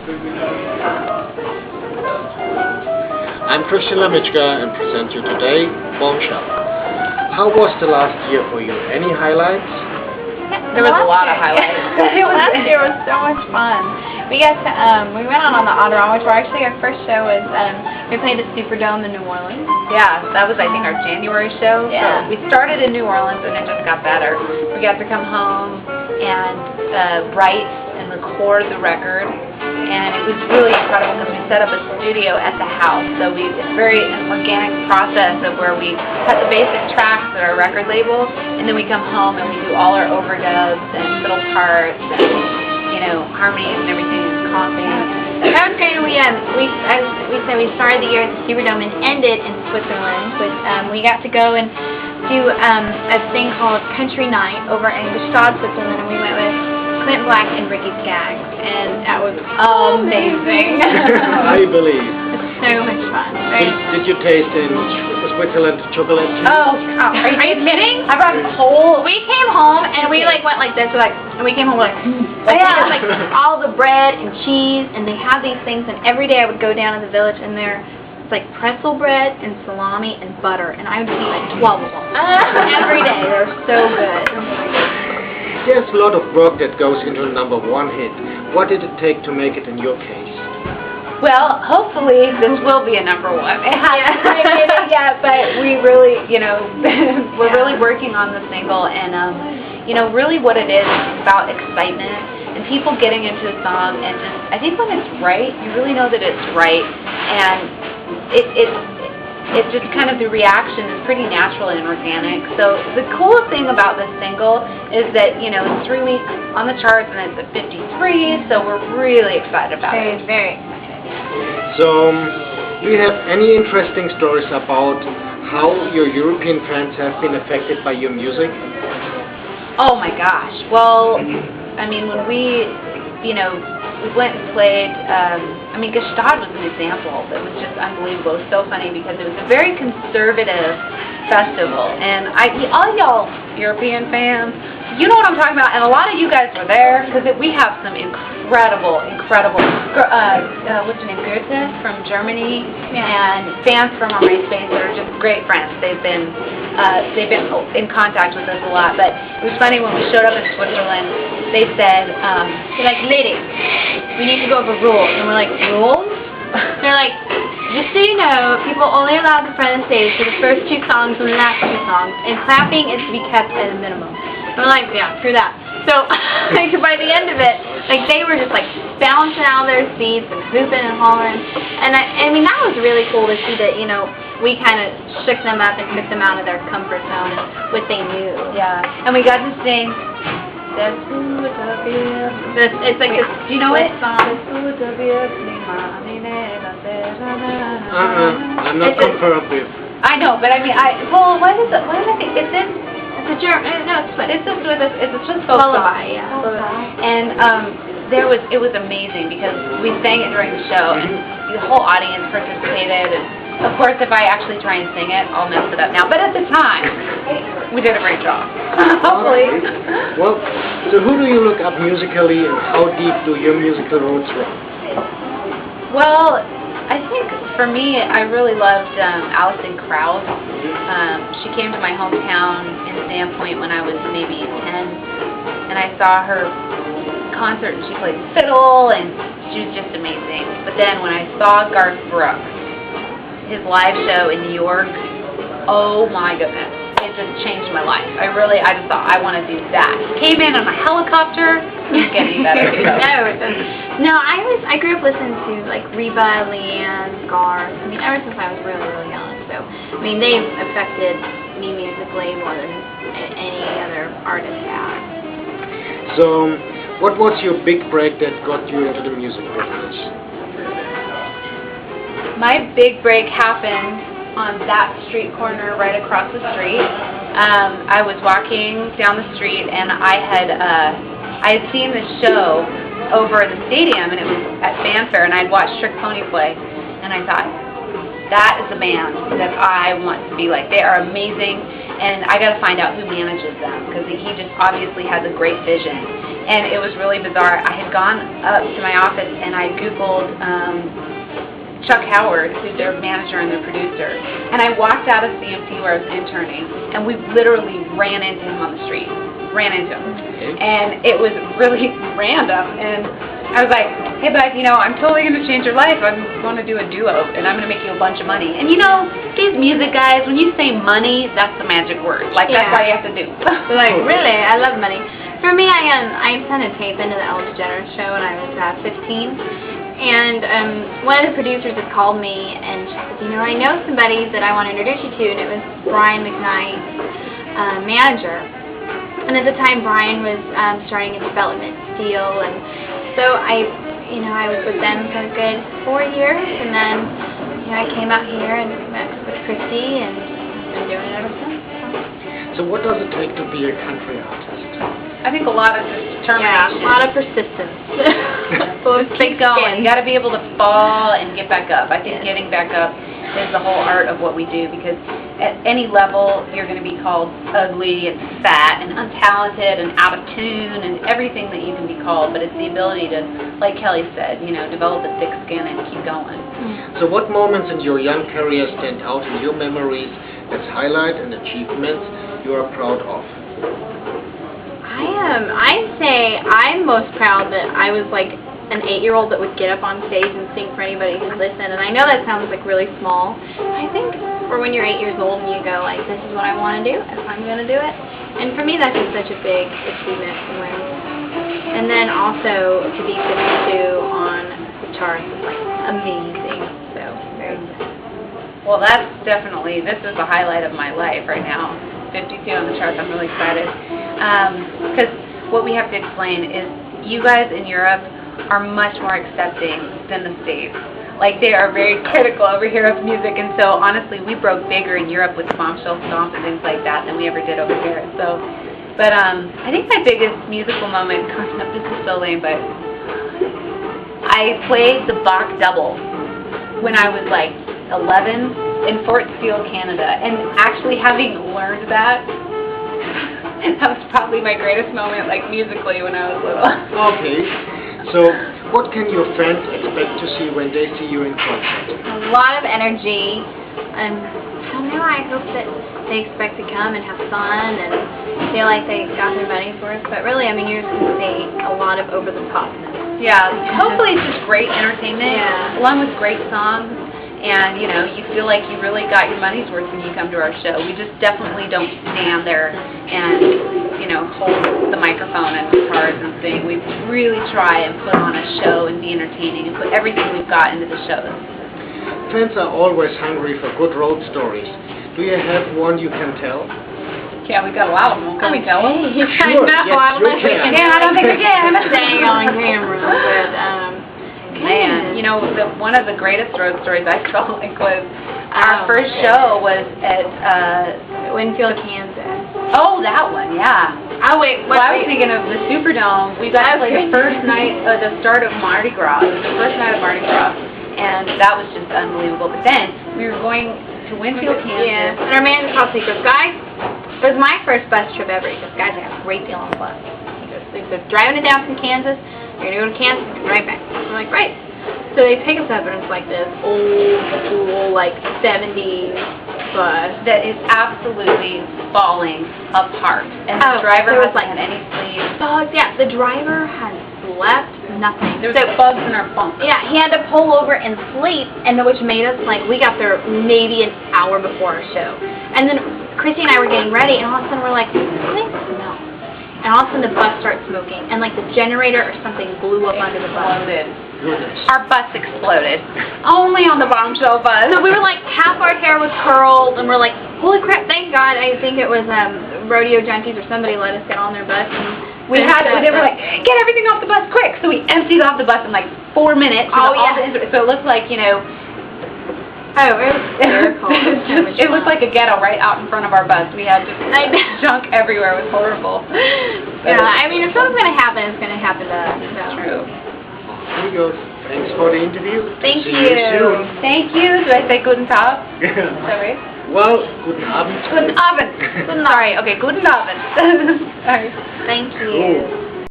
I'm Lamitschka and present you today Bomshel. How was the last year for you? Any highlights? There was a lot of highlights. Last year was so much fun. We got to we went out on the Adorama tour. Actually, our first show was we played at Superdome in New Orleans. Yeah, that was I think our January show. Yeah. So we started in New Orleans and it just got better. We got to come home and write and record the record, and it was really incredible because we set up a studio at the house. So it's very an organic process of where we cut the basic tracks at our record label, and then we come home and we do all our overdubs and fiddle parts and harmonies and everything is constant. That was great. We said we started the year at the Superdome and ended in Switzerland. We got to go and do a thing called Country Night over in Gstaad, Switzerland, and we went with Clint Black and Ricky Skaggs, and that was amazing. I believe. It's so much fun. Right? Did you taste in Switzerland chocolate? Oh, are you kidding? I brought a whole. We came home and we went like this, and we came home like all the bread and cheese, and they have these things, and every day I would go down to the village, and it's like pretzel bread and salami and butter, and I would eat like 12 of them every day. They're so good. There's a lot of work that goes into a #1 hit. What did it take to make it in your case? Well, hopefully this will be a #1. It hasn't quite made it yet, but we really, we're really working on the single, and really what it is about excitement and people getting into a song, and just I think when it's right, you really know that it's right, and it's just kind of the reaction is pretty natural and organic. So the cool thing about this single is that it's 3 weeks on the charts and it's at 53, so we're really excited about it. Very excited. So, do you have any interesting stories about how your European fans have been affected by your music? Oh my gosh. Well, I mean, when we went and played, Gstaad was an example that was just unbelievable. It was so funny because it was a very conservative festival, and all y'all European fans, you know what I'm talking about, and a lot of you guys were there because we have some incredible, what's her name, Goethe from Germany, and fans from our MySpace that are just great friends. They've been in contact with us a lot, but it was funny when we showed up in Switzerland. They said, they're like, ladies, we need to go over rules, and we're like, rules? They're like, just so you know, people only allowed to front of the stage for the first 2 songs and the last 2 songs, and clapping is to be kept at a minimum. We're like, yeah, screw that. So, by the end of it, they were just bouncing out of their seats and hooping and hollering, and I mean that was really cool to see that we kind of shook them up and took them out of their comfort zone and what they knew. Yeah, and we got to sing. It's like this. Do you know what song? I'm not confirmed with. I know, but I mean, what is it? What did I think? It's a German. No, it's a Swiss lullaby. Yeah. And it was amazing because we sang it during the show, and the whole audience participated. And of course, if I actually try and sing it, I'll mess it up now. But at the time, we did a great job. Hopefully. Well, so who do you look up musically, and how deep do your musical roots run? Well, I think for me, I really loved Alison Krauss. She came to my hometown in Sandpoint when I was maybe 10, and I saw her concert, and she played fiddle, and she was just amazing. But then when I saw Garth Brooks, his live show in New York, oh my goodness, it just changed my life. I just thought, I want to do that. Came in on a helicopter. It's getting better. No, I grew up listening to Reba, Leanne, Garth. I mean, ever since I was really, really young. So, I mean, they've affected me musically more than any other artist has. So, what was your big break that got you into the music business? My big break happened on that street corner right across the street. I was walking down the street, and I had seen this show over in the stadium, and it was at Fanfare, and I'd watched Trick Pony play, and I thought, that is the band that I want to be like. They are amazing, and I got to find out who manages them, because he just obviously has a great vision. and it was really bizarre. I had gone up to my office and I Googled Chuck Howard, who's their manager and their producer, and I walked out of CMT where I was interning, and we literally ran into him on the street. Ran into him. And it was really random, and I was like, hey bud, you know, I'm totally going to change your life. I'm going to do a duo, and I'm going to make you a bunch of money. And you know, these music guys, when you say money, that's the magic word. Like, that's all you have to do. Like, really, I love money. For me, I sent a tape into the Ellen DeGeneres show when I was 15. And one of the producers had called me, and she said, you know, I know somebody that I want to introduce you to, and it was Brian McKnight's manager. And at the time, Brian was starting a development deal, and so I was with them for a good 4 years, and then, you know, I came out here and met with Christy, and I've been doing it ever since. So what does it take to be a country artist? I think a lot of determination. Yeah, a lot of persistence. Keep going. You got to be able to fall and get back up. I think getting back up is the whole art of what we do, because at any level you're going to be called ugly and fat and untalented and out of tune and everything that you can be called, but it's the ability to, like Kelly said, you know, develop a thick skin and keep going. So what moments in your young career stand out in your memories as highlight and achievements you are proud of? I'd say I'm most proud that I was like an 8-year-old that would get up on stage and sing for anybody who'd listen. And I know that sounds like really small. I think for when you're 8 years old and you go like, this is what I want to do, and I'm going to do it. And for me, that's just such a big achievement to win. And then also to be 52 on the charts is like amazing. So very excited. Well, that's definitely, this is the highlight of my life right now. 52 on the charts. I'm really excited. Because what we have to explain is you guys in Europe are much more accepting than the States. Like, they are very critical over here of music, and so honestly we broke bigger in Europe with Bomshel Stomp and things like that than we ever did over here. So, but I think my biggest musical moment, this is so lame, but I played the Bach double when I was like 11 in Fort Steele, Canada, and actually having learned that, that was probably my greatest moment, like musically, when I was little. Okay, so what can your fans expect to see when they see you in concert? A lot of energy, and I don't know, I hope that they expect to come and have fun and feel like they got their money's worth, but really, I mean, you're just going to see a lot of over-the-topness. Yeah, hopefully it's just great entertainment, along with great songs. And, you know, you feel like you really got your money's worth when you come to our show. We just definitely don't stand there and, you know, hold the microphone and guitars and sing. We really try and put on a show and be entertaining and put everything we've got into the shows. Fans are always hungry for good road stories. Do you have one you can tell? Yeah, we've got a lot of them. Can we tell them? Sure, I know, yes, I don't know if we can. Yeah, I don't think we can. Staying on camera, but, man, you know, one of the greatest road stories I felt like was our first show was at Winfield, Kansas. Oh, that one, yeah. Oh wait, well, I was thinking of the Superdome. We got to play the first night, the start of Mardi Gras. It was the first night of Mardi Gras, and that was just unbelievable. But then we were going to Winfield, Kansas. Yeah, and our manager called me, he goes, guys, it was my first bus trip ever. He goes, guys, I have a great deal on the bus. He goes, driving it down from Kansas. You're going to go to Kansas and right back. I'm like, right. So they pick us up, and it's like this old school, like, 70s bus that is absolutely falling apart. And the driver wasn't had any sleep. Bugs, yeah, the driver had slept nothing. There was bugs in our bunk. Yeah, he had to pull over and sleep, and which made us, like, we got there maybe an hour before our show. And then Chrissy and I were getting ready, and all of a sudden we're like, what do they smell? And all of a sudden the bus starts smoking, and like the generator or something blew up under the bus. Our bus exploded. Only on the Bomshel bus. So we were like, half our hair was curled, and we're like, holy crap, thank God. I think it was Rodeo Junkies or somebody let us get on their bus. And they were like, get everything off the bus quick. So we emptied off the bus in like 4 minutes. Oh, yeah. So it looked like, you know, oh, it was hysterical. It looked like a ghetto right out in front of our bus. We had just junk everywhere. It was horrible. Yeah, I mean, if something's going to happen, it's going to happen to us. So. True. There you go. Thanks for the interview. Thank See you. soon. Thank you. Do I say guten Tag? Sorry. Well, guten Abend. Guten Abend. Sorry. Okay, guten Abend. Sorry. Thank you. Cool.